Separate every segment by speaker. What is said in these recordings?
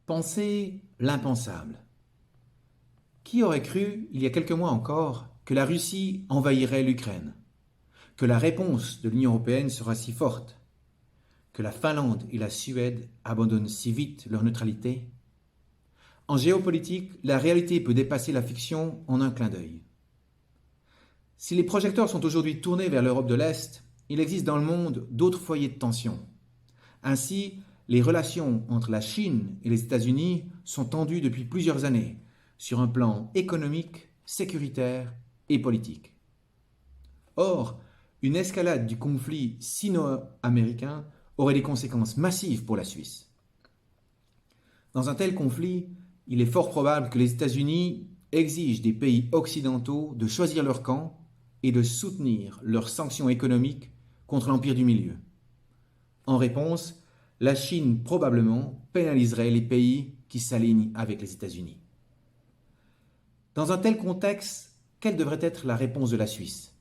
Speaker 1: Penser l'impensable. Qui aurait cru, il y a quelques mois encore, que la Russie envahirait l'Ukraine, que la réponse de l'Union européenne sera si forte, que la Finlande et la Suède abandonnent si vite leur neutralité? En géopolitique, la réalité peut dépasser la fiction en un clin d'œil. Si les projecteurs sont aujourd'hui tournés vers l'Europe de l'Est, il existe dans le monde d'autres foyers de tension. Ainsi, les relations entre la Chine et les États-Unis sont tendues depuis plusieurs années, sur un plan économique, sécuritaire et politique. Or, une escalade du conflit sino-américain aurait des conséquences massives pour la Suisse. Dans un tel conflit, il est fort probable que les États-Unis exigent des pays occidentaux de choisir leur camp et de soutenir leurs sanctions économiques contre l'Empire du Milieu. En réponse, la Chine probablement pénaliserait les pays qui s'alignent avec les États-Unis. Dans un tel contexte, quelle devrait être la réponse de la Suisse?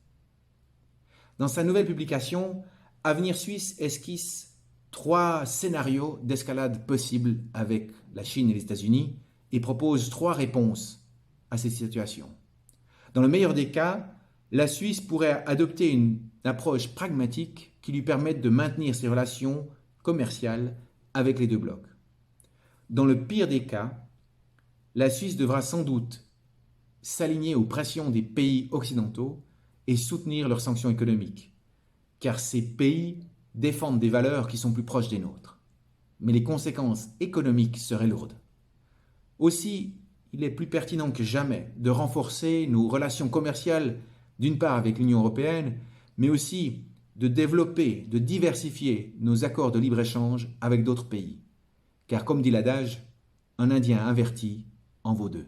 Speaker 1: Dans sa nouvelle publication, Avenir Suisse esquisse 3 scénarios d'escalade possibles avec la Chine et les États-Unis et propose 3 réponses à ces situations. Dans le meilleur des cas, la Suisse pourrait adopter une approche pragmatique qui lui permette de maintenir ses relations commerciales avec les deux blocs. Dans le pire des cas, la Suisse devra sans doute s'aligner aux pressions des pays occidentaux et soutenir leurs sanctions économiques, car ces pays défendent des valeurs qui sont plus proches des nôtres. Mais les conséquences économiques seraient lourdes. Aussi, il est plus pertinent que jamais de renforcer nos relations commerciales, d'une part avec l'Union européenne, mais aussi de développer, de diversifier nos accords de libre-échange avec d'autres pays. Car comme dit l'adage, un Indien averti en vaut deux.